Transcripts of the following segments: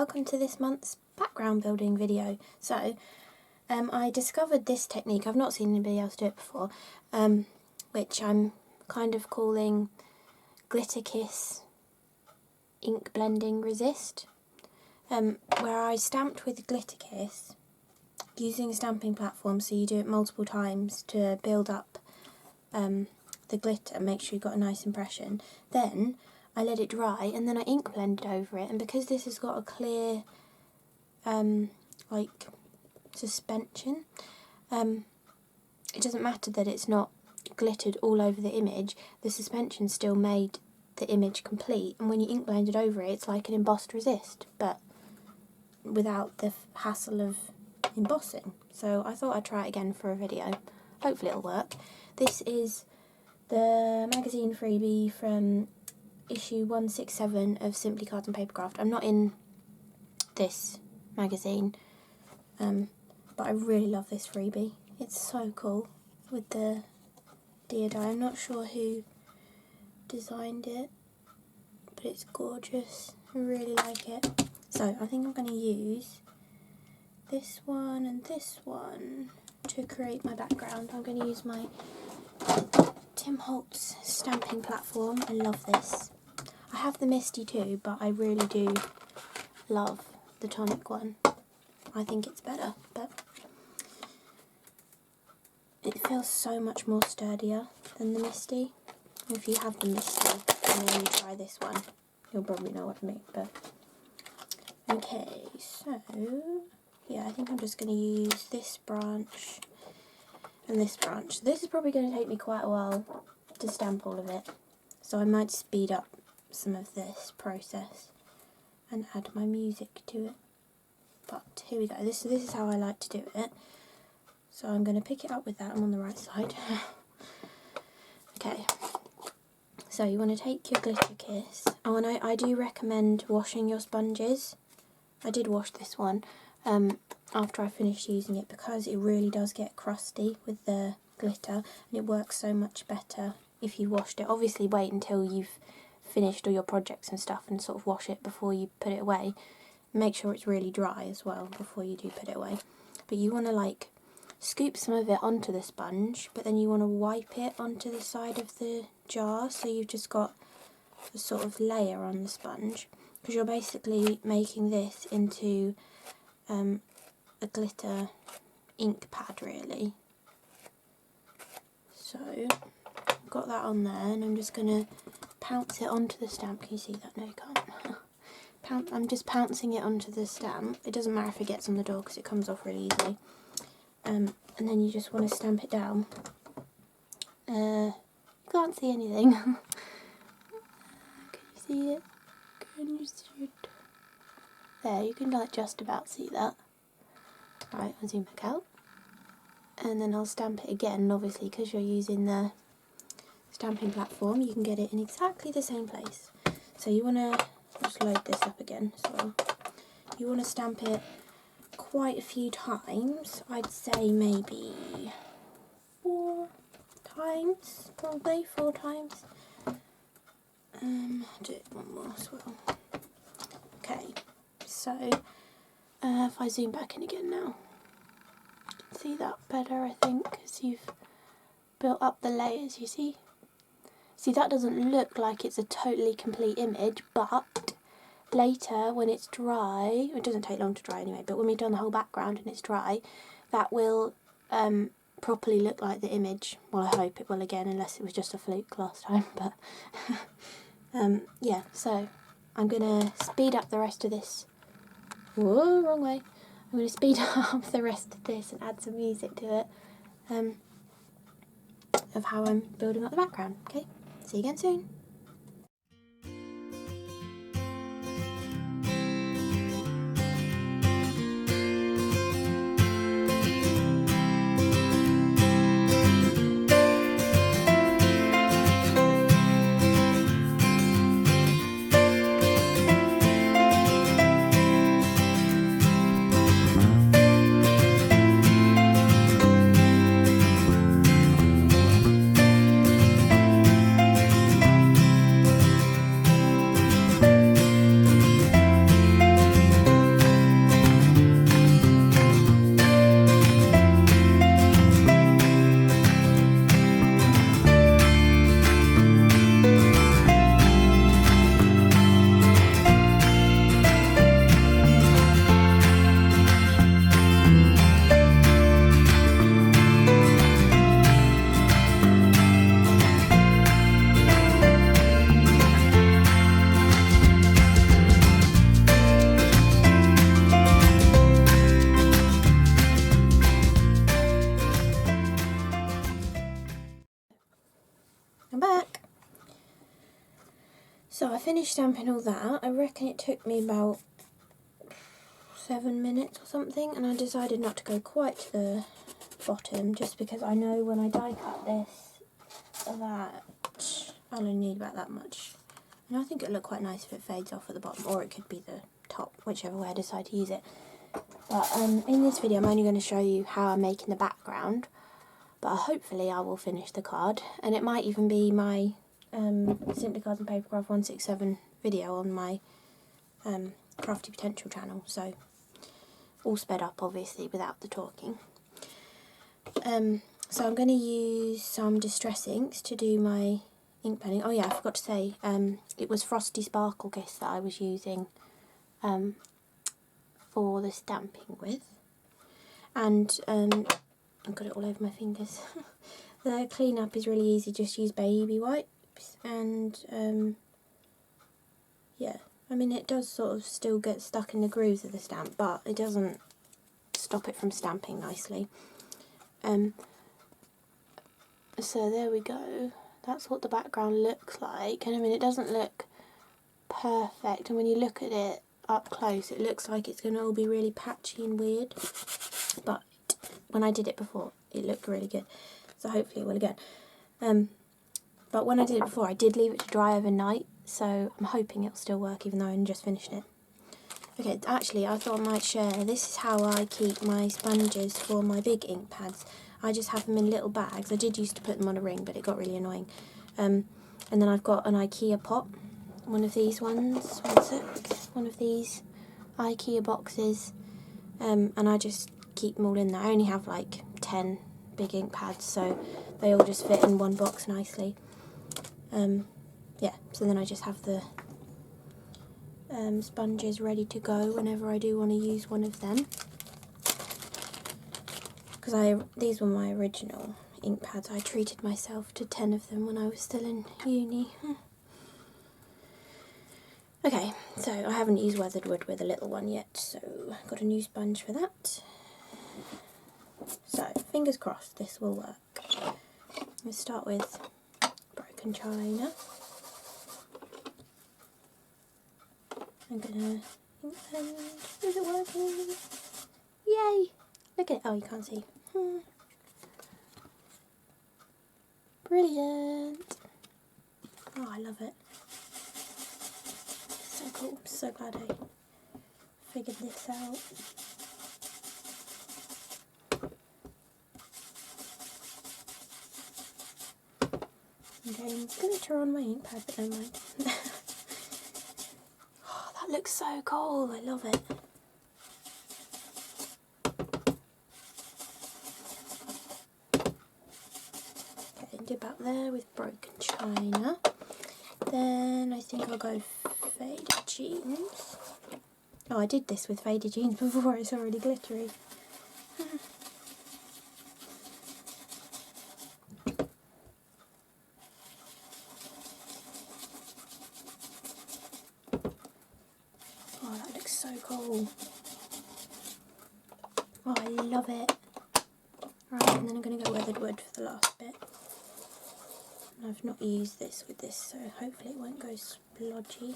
welcome to this month's background building video. So, I discovered this technique. I've not seen anybody else do it before, which I'm kind of calling Glitter Kiss Ink Blending Resist, where I stamped with Glitter Kiss using a stamping platform, so you do it multiple times to build up the glitter, make sure you've got a nice impression. Then I let it dry and then I ink blended over it, and because this has got a clear like suspension, it doesn't matter that it's not glittered all over the image, the suspension still made the image complete, and when you ink blended over it, it's like an embossed resist, but without the hassle of embossing. So I thought I'd try it again for a video. Hopefully it'll work. This is the magazine freebie from issue 167 of Simply Cards and Papercraft. I'm not in this magazine, but I really love this freebie. It's so cool with the deer die. I'm not sure who designed it, but it's gorgeous. I really like it. So I think I'm going to use this one and this one to create my background. I'm going to use my Holtz stamping platform. I love this. I have the Misty too, but I really do love the tonic one. I think it's better, but it feels so much more sturdier than the Misty. If you have the Misty and then you try this one, you'll probably know what I mean. But okay, so yeah, I think I'm just going to use this branch and this branch. This is probably going to take me quite a while to stamp all of it, so I might speed up some of this process and add my music to it. But here we go. This is how I like to do it. So I'm going to pick it up with that. I'm on the right side. Okay. So you want to take your Glitter Kiss. Oh, and I do recommend washing your sponges. I did wash this one after I finished using it, because it really does get crusty with the glitter, and it works so much better if you washed it. Obviously wait until you've finished all your projects and stuff and sort of wash it before you put it away. Make sure it's really dry as well before you do put it away. But you want to like scoop some of it onto the sponge, but then you want to wipe it onto the side of the jar, so you've just got a sort of layer on the sponge, because you're basically making this into a glitter ink pad really. So I've got that on there, and I'm just going to pounce it onto the stamp. Can you see that? No, you can't. I'm just pouncing it onto the stamp. It doesn't matter if it gets on the door because it comes off really easily. And then you just want to stamp it down. You can't see anything. Can you see it? Can you see it? There, you can like just about see that. Right, I'll zoom back out. And then I'll stamp it again, obviously because you're using the stamping platform, you can get it in exactly the same place. So you want to just load this up again. So you want to stamp it quite a few times. I'd say maybe 4 times, probably 4 times. I'll do it one more as well. Okay, so if I zoom back in again now, you can see that better, I think, because you've built up the layers, you see? See, that doesn't look like it's a totally complete image, but later when it's dry, it doesn't take long to dry anyway, but when we've done the whole background and it's dry, that will properly look like the image. Well, I hope it will again, unless it was just a fluke last time, but yeah, so I'm going to speed up the rest of this. Whoa, wrong way. I'm going to speed up the rest of this and add some music to it, of how I'm building up the background. Okay, see you again soon. finished stamping all that. I reckon it took me about 7 minutes or something, and I decided not to go quite to the bottom just because I know when I die cut this that I'll only need about that much. And I think it'll look quite nice if it fades off at the bottom, or it could be the top, whichever way I decide to use it. But in this video I'm only going to show you how I'm making the background, but hopefully I will finish the card, and it might even be my Simply Cards and Papercraft 167 video on my CRaFTi PoTeNTiAl channel, so all sped up obviously without the talking. So I'm going to use some Distress inks to do my ink penning. Oh yeah, I forgot to say, it was Frosty Sparkle Kiss that I was using for the stamping with. And I've got it all over my fingers. The clean-up is really easy, just use baby wipes, and yeah, I mean it does sort of still get stuck in the grooves of the stamp, but it doesn't stop it from stamping nicely. So there we go, that's what the background looks like, and I mean it doesn't look perfect, and when you look at it up close it looks like it's going to all be really patchy and weird, but when I did it before it looked really good, so hopefully it will again. But when I did it before I did leave it to dry overnight, so I'm hoping it'll still work even though I only just finished it. Okay, actually I thought I might share, this is how I keep my sponges for my big ink pads. I just have them in little bags. I did used to put them on a ring, but it got really annoying. And then I've got an IKEA pot, one of these ones, one of these IKEA boxes, and I just keep them all in there. I only have like 10 big ink pads, so they all just fit in one box nicely. Yeah, so then I just have the sponges ready to go whenever I do want to use one of them. Because these were my original ink pads. I treated myself to 10 of them when I was still in uni. Okay, so I haven't used weathered wood with a little one yet, so I've got a new sponge for that. So, fingers crossed this will work. Let's start with broken china. I'm gonna ink pen. Is it working? Yay! Look at it. Oh, you can't see. Brilliant. Oh, I love it. So cool. I'm so glad I figured this out. I'm getting glitter on my ink pad, but never mind. Oh, that looks so cool. I love it. About there with broken china. Then I think I'll go faded jeans. Oh, I did this with faded jeans before, it's already glittery. Oh, that looks so cool. Oh, I love it. Right, and then I'm going to go weathered wood for the last bit. I've not used this with this, so hopefully it won't go splodgy.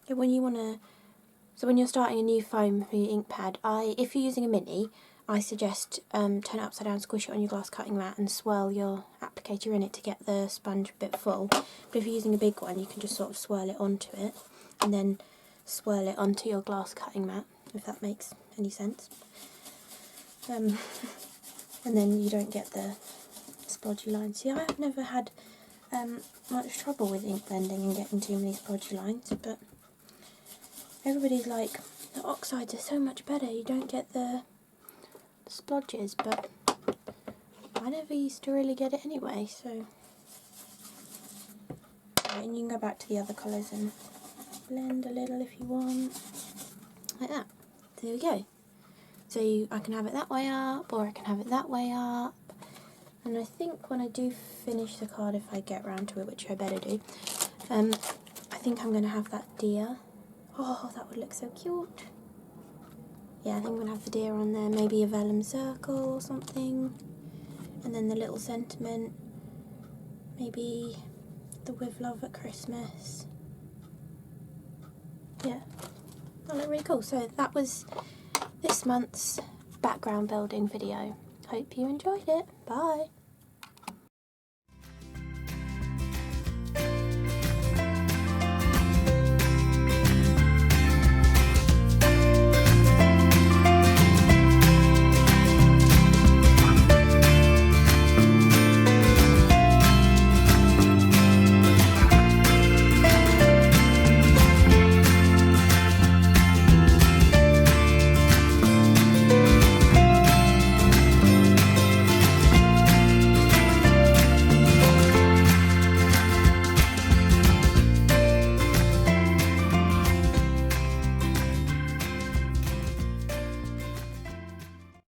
Yeah, when you want to, when you're starting a new foam for your ink pad, if you're using a mini, I suggest turn it upside down, squish it on your glass cutting mat and swirl your applicator in it to get the sponge a bit full. But if you're using a big one, you can just sort of swirl it onto it and then swirl it onto your glass cutting mat, if that makes any sense. And then you don't get the splodgy lines. See, I've never had much trouble with ink blending and getting too many splodgy lines, but everybody's like, the oxides are so much better, you don't get the splodges, but I never used to really get it anyway, so. Right, and you can go back to the other colours and blend a little if you want, like that. There we go. So I can have it that way up, or I can have it that way up. And I think when I do finish the card, if I get round to it, which I better do, I think I'm going to have that deer. Oh, that would look so cute. Yeah, I think I'm going to have the deer on there, maybe a vellum circle or something. And then the little sentiment, maybe the With Love at Christmas. Yeah, that looked really cool. So that was this month's background building video. Hope you enjoyed it. Bye.